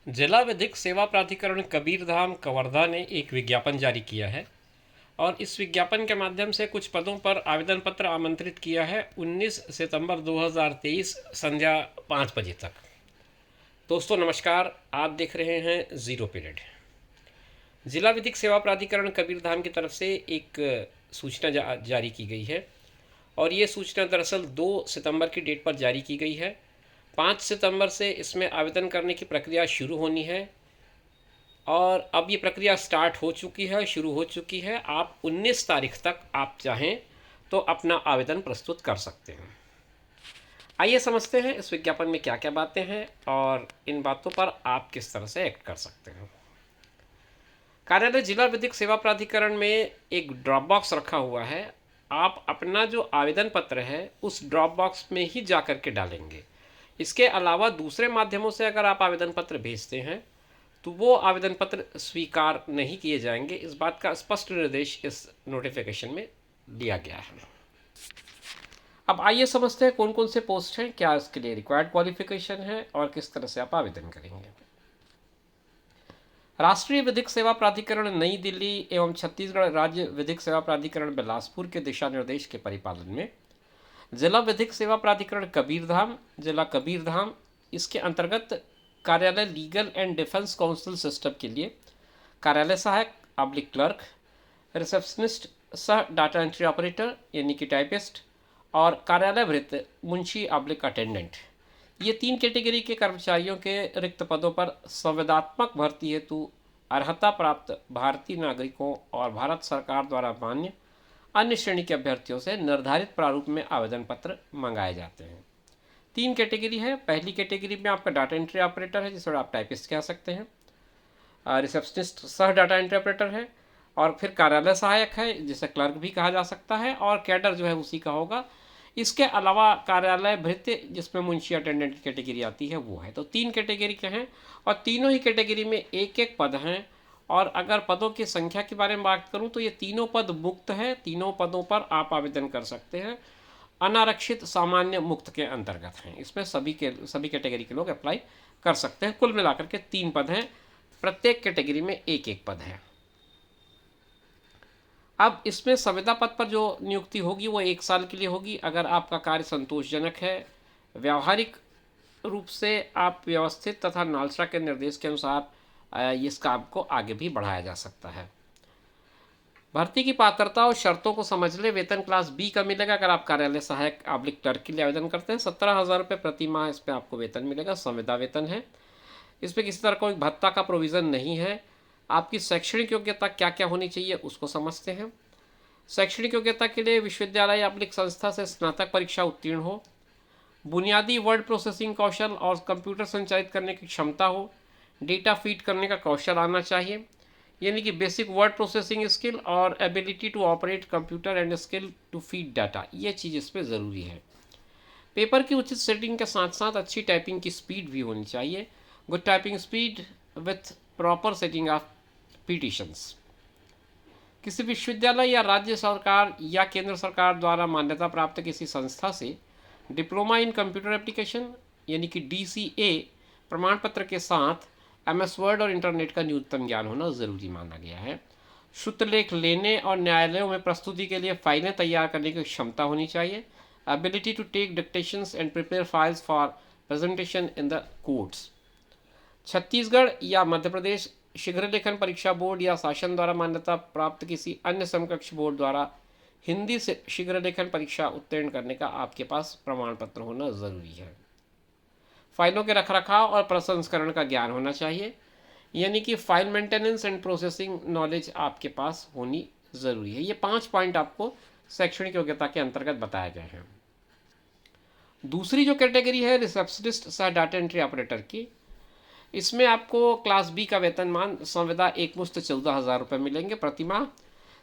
जिला विधिक सेवा प्राधिकरण कबीरधाम कवर्धा ने एक विज्ञापन जारी किया है और इस विज्ञापन के माध्यम से कुछ पदों पर आवेदन पत्र आमंत्रित किया है 19 सितंबर 2023 संध्या 5 बजे तक। दोस्तों नमस्कार, आप देख रहे हैं ज़ीरो पीरियड। जिला विधिक सेवा प्राधिकरण कबीरधाम की तरफ से एक सूचना जारी की गई है और ये सूचना दरअसल 2 सितंबर की डेट पर जारी की गई है। 5 सितंबर से इसमें आवेदन करने की प्रक्रिया शुरू होनी है और अब ये प्रक्रिया स्टार्ट हो चुकी है, शुरू हो चुकी है। आप 19 तारीख तक आप चाहें तो अपना आवेदन प्रस्तुत कर सकते हैं। आइए समझते हैं इस विज्ञापन में क्या क्या बातें हैं और इन बातों पर आप किस तरह से एक्ट कर सकते हैं। कार्यालय जिला विधिक सेवा प्राधिकरण में एक ड्रॉप बॉक्स रखा हुआ है। आप अपना जो आवेदन पत्र है उस ड्रॉप बॉक्स में ही जा कर के डालेंगे। इसके अलावा दूसरे माध्यमों से अगर आप आवेदन पत्र भेजते हैं तो वो आवेदन पत्र स्वीकार नहीं किए जाएंगे। इस बात का स्पष्ट निर्देश इस नोटिफिकेशन में दिया गया है। अब आइए समझते हैं कौन कौन से पोस्ट हैं, क्या इसके लिए रिक्वायर्ड क्वालिफिकेशन है और किस तरह से आप आवेदन करेंगे। राष्ट्रीय विधिक सेवा प्राधिकरण नई दिल्ली एवं छत्तीसगढ़ राज्य विधिक सेवा प्राधिकरण बिलासपुर के दिशा निर्देश के परिपालन में जिला विधिक सेवा प्राधिकरण कबीरधाम, जिला कबीरधाम, इसके अंतर्गत कार्यालय legal and defence council system के लिए कार्यालय सहायक पब्लिक क्लर्क, रिसेप्शनिस्ट सह डाटा एंट्री ऑपरेटर यानी कि टाइपिस्ट और कार्यालय भृत्य मुंशी पब्लिक अटेंडेंट, ये 3 कैटेगरी के कर्मचारियों के रिक्त पदों पर संविदात्मक भर्ती हेतु अर्हता प्राप्त भारतीय नागरिकों और भारत सरकार द्वारा मान्य अन्य श्रेणी के अभ्यर्थियों से निर्धारित प्रारूप में आवेदन पत्र मंगाए जाते हैं। 3 कैटेगरी है। पहली कैटेगरी में आपका डाटा एंट्री ऑपरेटर है, जिसे आप टाइपिस्ट कह सकते हैं, रिसेप्शनिस्ट सह डाटा एंट्री ऑपरेटर है और फिर कार्यालय सहायक है जिसे क्लर्क भी कहा जा सकता है और कैडर जो है उसी का होगा। इसके अलावा कार्यालय भृत्य जिसमें मुंशी अटेंडेंट की कैटेगरी आती है वो है। तो 3 कैटेगरी के हैं और तीनों ही कैटेगरी में एक एक पद हैं। और अगर पदों की संख्या के बारे में बात करूं तो ये तीनों पद मुक्त है। तीनों पदों पर आप आवेदन कर सकते हैं। अनारक्षित सामान्य मुक्त के अंतर्गत हैं। इसमें सभी कैटेगरी के लोग अप्लाई कर सकते हैं। कुल मिलाकर के 3 पद हैं, प्रत्येक कैटेगरी में एक एक पद है। अब इसमें संविदा पद पर जो नियुक्ति होगी वो 1 साल के लिए होगी। अगर आपका कार्य संतोषजनक है, व्यावहारिक रूप से आप व्यवस्थित तथा नालसा के निर्देश के अनुसार इस काम को आगे भी बढ़ाया जा सकता है। भर्ती की पात्रता और शर्तों को समझ ले। वेतन क्लास बी का मिलेगा अगर आप कार्यालय सहायक पब्लिक क्लर्क के लिए आवेदन करते हैं। 17,000 रुपये प्रति माह इस पर आपको वेतन मिलेगा, संविदा वेतन है। इस पर किसी तरह कोई भत्ता का प्रोविज़न नहीं है। आपकी शैक्षणिक योग्यता क्या क्या होनी चाहिए उसको समझते हैं। शैक्षणिक योग्यता के लिए विश्वविद्यालय या पब्लिक संस्था से स्नातक परीक्षा उत्तीर्ण हो, बुनियादी वर्ड प्रोसेसिंग कौशल और कंप्यूटर संचालित करने की क्षमता हो, डेटा फीड करने का कौशल आना चाहिए यानी कि बेसिक वर्ड प्रोसेसिंग स्किल और ability to operate computer and skill to feed data, ये चीज़ इस पर ज़रूरी है। पेपर की उचित सेटिंग के साथ साथ अच्छी टाइपिंग की स्पीड भी होनी चाहिए। Good typing speed with proper setting of petitions. किसी विश्वविद्यालय या राज्य सरकार या केंद्र सरकार द्वारा मान्यता प्राप्त किसी संस्था से डिप्लोमा इन कंप्यूटर एप्लीकेशन यानी कि DCA प्रमाण पत्र के साथ MS वर्ड और इंटरनेट का न्यूनतम ज्ञान होना ज़रूरी माना गया है। शुद्ध लेख लेने और न्यायालयों में प्रस्तुति के लिए फाइलें तैयार करने की क्षमता होनी चाहिए। Ability to take dictations and prepare files for presentation in the courts. Chhattisgarh या मध्य प्रदेश शीघ्र लेखन परीक्षा बोर्ड या शासन द्वारा मान्यता प्राप्त किसी अन्य समकक्ष बोर्ड द्वारा हिंदी से शीघ्र लेखन परीक्षा उत्तीर्ण करने का आपके पास प्रमाण पत्र होना ज़रूरी है। फाइलों के रखरखाव और प्रसंस्करण का ज्ञान होना चाहिए यानी कि file maintenance and processing knowledge आपके पास होनी ज़रूरी है। ये 5 पॉइंट आपको शैक्षणिक योग्यता के अंतर्गत बताए गए हैं। दूसरी जो कैटेगरी है रिसेप्शनिस्ट सह डाटा एंट्री ऑपरेटर की, इसमें आपको क्लास बी का वेतनमान संविदा एकमुश्त 14,000 रुपये मिलेंगे प्रति माह।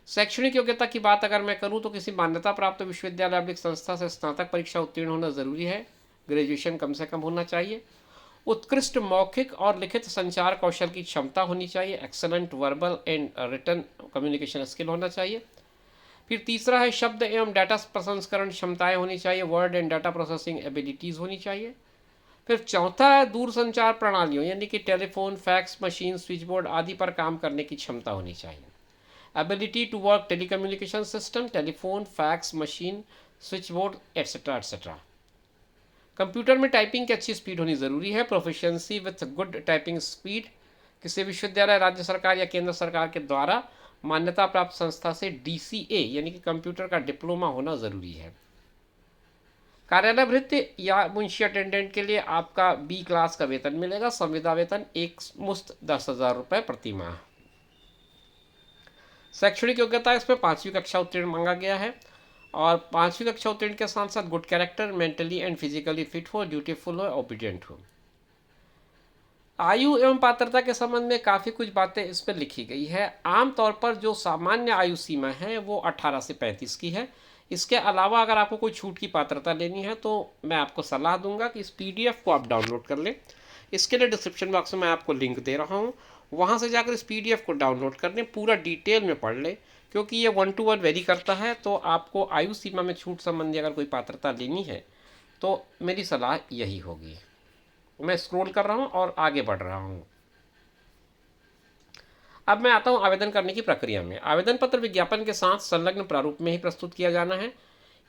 शैक्षणिक योग्यता की बात अगर मैं करूं तो किसी मान्यता प्राप्त विश्वविद्यालय या संस्था से स्नातक परीक्षा उत्तीर्ण होना ज़रूरी है। ग्रेजुएशन कम से कम होना चाहिए। उत्कृष्ट मौखिक और लिखित संचार कौशल की क्षमता होनी चाहिए। Excellent verbal and written communication skill होना चाहिए। फिर तीसरा है शब्द एवं डाटा प्रसंस्करण क्षमताएं होनी चाहिए। Word and data processing abilities होनी चाहिए। फिर चौथा है दूरसंचार प्रणालियों यानी कि telephone, fax machine, switch board आदि पर काम करने की क्षमता होनी चाहिए। Ability to work telecommunication system, telephone, fax machine, switch board etcetera etcetera. Computer में टाइपिंग की अच्छी स्पीड होनी ज़रूरी है। Proficiency with good typing speed, किसी विश्वविद्यालय, राज्य सरकार या केंद्र सरकार के द्वारा मान्यता प्राप्त संस्था से DCA यानी कि कंप्यूटर का डिप्लोमा होना ज़रूरी है। कार्यालय भृत्य या मुंशी अटेंडेंट के लिए आपका B क्लास का वेतन मिलेगा। संविदा वेतन एक मुश्त 10,000 रुपये प्रति माह। शैक्षणिक योग्यता इसमें 5वीं कक्षा उत्तीर्ण मांगा गया है और 5वीं कक्षा उत्तीर्ण के साथ साथ good character, mentally and physically fit हो, ड्यूटीफुल हो, ओबीडियंट हो। आयु एवं पात्रता के संबंध में काफ़ी कुछ बातें इस पर लिखी गई है। आमतौर पर जो सामान्य आयु सीमा है वो 18 से 35 की है। इसके अलावा अगर आपको कोई छूट की पात्रता लेनी है तो मैं आपको सलाह दूंगा कि इस PDF को आप डाउनलोड कर लें। इसके लिए डिस्क्रिप्शन बॉक्स में मैं आपको लिंक दे रहा हूँ, वहाँ से जाकर इस PDF को डाउनलोड कर लें, पूरा डिटेल में पढ़ लें, क्योंकि ये 1 to 1 वेरी करता है। तो आपको आयु सीमा में छूट संबंधी अगर कोई पात्रता लेनी है तो मेरी सलाह यही होगी। मैं स्क्रॉल कर रहा हूँ और आगे बढ़ रहा हूँ। अब मैं आता हूँ आवेदन करने की प्रक्रिया में। आवेदन पत्र विज्ञापन के साथ संलग्न प्रारूप में ही प्रस्तुत किया जाना है।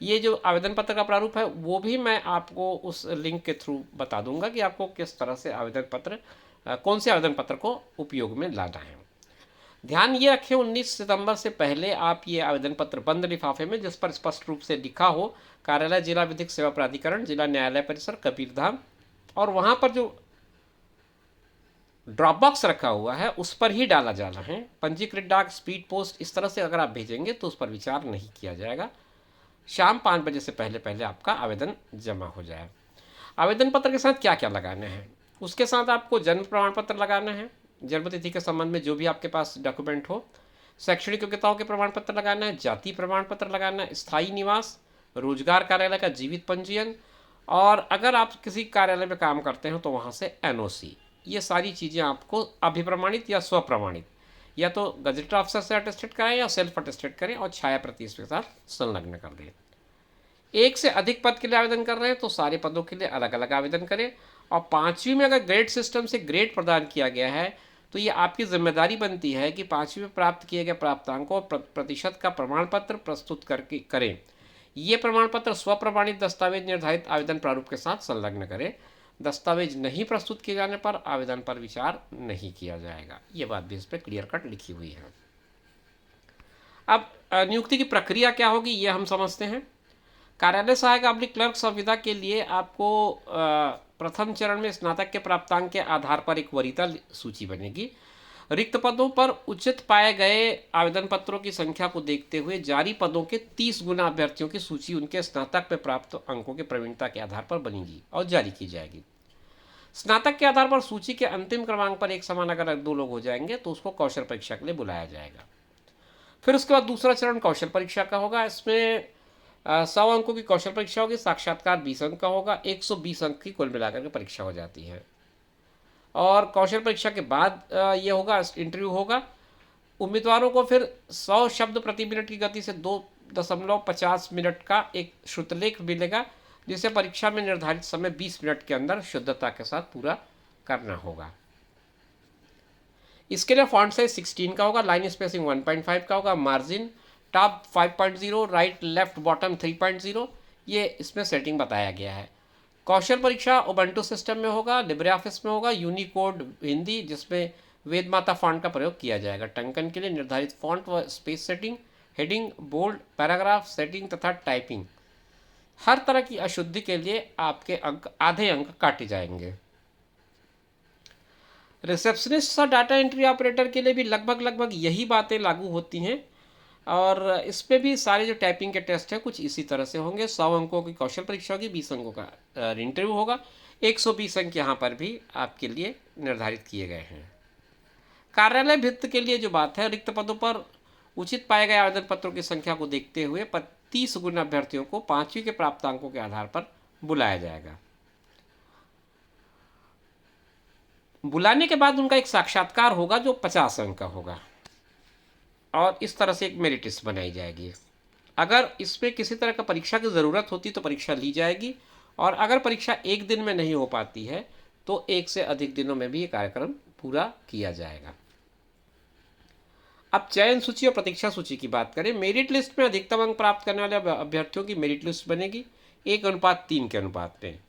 ये जो आवेदन पत्र का प्रारूप है वो भी मैं आपको उस लिंक के थ्रू बता दूंगा कि आपको किस तरह से आवेदन पत्र, कौन से आवेदन पत्र को उपयोग में लाना है। ध्यान ये रखें 19 सितंबर से पहले आप ये आवेदन पत्र बंद लिफाफे में, जिस पर स्पष्ट रूप से लिखा हो कार्यालय जिला विधिक सेवा प्राधिकरण, जिला न्यायालय परिसर, कबीरधाम, और वहाँ पर जो ड्रॉप बॉक्स रखा हुआ है उस पर ही डाला जाना है। पंजीकृत डाक, स्पीड पोस्ट, इस तरह से अगर आप भेजेंगे तो उस पर विचार नहीं किया जाएगा। शाम 5 बजे से पहले पहले आपका आवेदन जमा हो जाए। आवेदन पत्र के साथ क्या क्या लगाना है, उसके साथ आपको जन्म प्रमाण पत्र लगाना है, जन्म तिथि के संबंध में जो भी आपके पास डॉक्यूमेंट हो। शैक्षणिक योग्यताओं के प्रमाण पत्र लगाना है, जाति प्रमाण पत्र लगाना है, स्थायी निवास, रोजगार कार्यालय का जीवित पंजीयन, और अगर आप किसी कार्यालय में काम करते हो तो वहाँ से NOC। ये सारी चीज़ें आपको अभिप्रमाणित या स्वप्रमाणित, या तो गजेटेड ऑफिसर से अटेस्टेड कराएं या सेल्फ अटेस्टेड करें और छाया प्रति इसके साथ संलग्न कर दें। एक से अधिक पद के लिए आवेदन कर रहे हैं तो सारे पदों के लिए अलग अलग आवेदन करें। और 5वीं में अगर ग्रेड सिस्टम से ग्रेड प्रदान किया गया है तो ये आपकी जिम्मेदारी बनती है कि 5वीं में प्राप्त किए गए प्राप्तांकों और प्रतिशत का प्रमाण पत्र प्रस्तुत करके करें। ये प्रमाण पत्र स्वप्रमाणित दस्तावेज निर्धारित आवेदन प्रारूप के साथ संलग्न करें। दस्तावेज नहीं प्रस्तुत किए जाने पर आवेदन पर विचार नहीं किया जाएगा। ये बात भी इस पर क्लियर कट लिखी हुई है। अब नियुक्ति की प्रक्रिया क्या होगी ये हम समझते हैं। कार्यालय सहायक अब्लिक क्लर्क संविदा के लिए आपको प्रथम चरण में स्नातक के प्राप्तांक के आधार पर एक वरीयता सूची बनेगी। रिक्त पदों पर उचित पाए गए आवेदन पत्रों की संख्या को देखते हुए जारी पदों के 30 गुना अभ्यर्थियों की सूची उनके स्नातक में प्राप्त अंकों की प्रवीणता के आधार पर बनेगी और जारी की जाएगी। स्नातक के आधार पर सूची के अंतिम क्रमांक पर एक समान अगर 2 लोग हो जाएंगे तो उसको कौशल परीक्षा के लिए बुलाया जाएगा। फिर उसके बाद दूसरा चरण कौशल परीक्षा का होगा। इसमें 100 अंकों की कौशल परीक्षा होगी, साक्षात्कार 20 अंक का होगा, 120 अंक की कुल मिलाकर के परीक्षा हो जाती है। और कौशल परीक्षा के बाद ये होगा, इंटरव्यू होगा। उम्मीदवारों को फिर 100 शब्द प्रति मिनट की गति से 2.50 मिनट का एक श्रुतलेख मिलेगा, जिसे परीक्षा में निर्धारित समय 20 मिनट के अंदर शुद्धता के साथ पूरा करना होगा। इसके लिए फॉन्ट साइज 16 का होगा, लाइन स्पेसिंग 1.5 का होगा, margin top 5.0, right left bottom 3.0, ये इसमें सेटिंग बताया गया है। कौशल परीक्षा उबंटू सिस्टम में होगा, लिब्रे ऑफिस में होगा, यूनिकोड हिंदी जिसमें वेद माता फॉन्ट का प्रयोग किया जाएगा। टंकन के लिए निर्धारित फॉन्ट व space setting, heading, bold, paragraph setting तथा टाइपिंग, हर तरह की अशुद्धि के लिए आपके अंक आधे अंक काटे जाएंगे। रिसेप्शनिस्ट और डाटा एंट्री ऑपरेटर के लिए भी लगभग यही बातें लागू होती हैं और इस पे भी सारे जो टाइपिंग के टेस्ट हैं कुछ इसी तरह से होंगे। 100 अंकों की कौशल परीक्षा होगी, 20 अंकों का इंटरव्यू होगा, 120 अंक यहाँ पर भी आपके लिए निर्धारित किए गए हैं। कार्यालय भित्त के लिए जो बात है, रिक्त पदों पर उचित पाए गए आवेदन पत्रों की संख्या को देखते हुए 30 गुना अभ्यर्थियों को 5वीं के प्राप्तांकों के आधार पर बुलाया जाएगा। बुलाने के बाद उनका एक साक्षात्कार होगा जो 50 अंक का होगा और इस तरह से एक मेरिट लिस्ट बनाई जाएगी। अगर इसमें किसी तरह का परीक्षा की ज़रूरत होती तो परीक्षा ली जाएगी और अगर परीक्षा एक दिन में नहीं हो पाती है तो एक से अधिक दिनों में भी ये कार्यक्रम पूरा किया जाएगा। अब चयन सूची और प्रतीक्षा सूची की बात करें। मेरिट लिस्ट में अधिकतम अंक प्राप्त करने वाले अभ्यर्थियों की मेरिट लिस्ट बनेगी 1:3 के अनुपात में।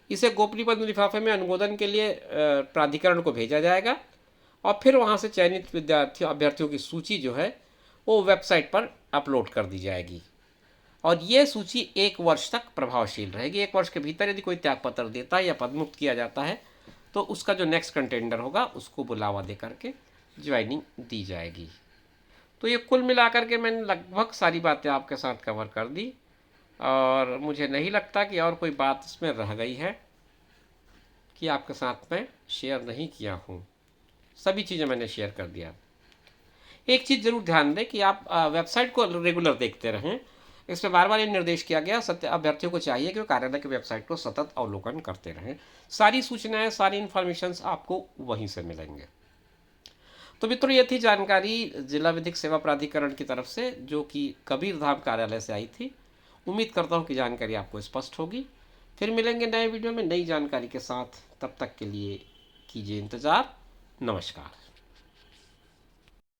इसे गोपनीय पत्र लिफाफे में अनुमोदन के लिए प्राधिकरण को भेजा जाएगा और फिर वहाँ से चयनित अभ्यर्थियों की सूची जो है वो वेबसाइट पर अपलोड कर दी जाएगी और ये सूची 1 वर्ष तक प्रभावशील रहेगी। 1 वर्ष के भीतर यदि कोई त्यागपत्र देता है या पदमुक्त किया जाता है तो उसका जो नेक्स्ट कंटेंडर होगा उसको बुलावा दे करके ज्वाइनिंग दी जाएगी। तो ये कुल मिलाकर के मैंने लगभग सारी बातें आपके साथ कवर कर दी और मुझे नहीं लगता कि और कोई बात इसमें रह गई है कि आपके साथ में शेयर नहीं किया हूँ। सभी चीज़ें मैंने शेयर कर दिया। एक चीज़ ज़रूर ध्यान दें कि आप वेबसाइट को रेगुलर देखते रहें। इसमें बार बार ये निर्देश किया गया अभ्यर्थियों को चाहिए कि वो कार्यालय की वेबसाइट को सतत अवलोकन करते रहें। सारी सूचनाएं, सारी इन्फॉर्मेशंस आपको वहीं से मिलेंगे। तो मित्रों, ये थी जानकारी जिला विधिक सेवा प्राधिकरण की तरफ से जो कि कबीरधाम कार्यालय से आई थी। उम्मीद करता हूँ कि जानकारी आपको स्पष्ट होगी। फिर मिलेंगे नए वीडियो में नई जानकारी के साथ। तब तक के लिए कीजिए इंतज़ार। नमस्कार।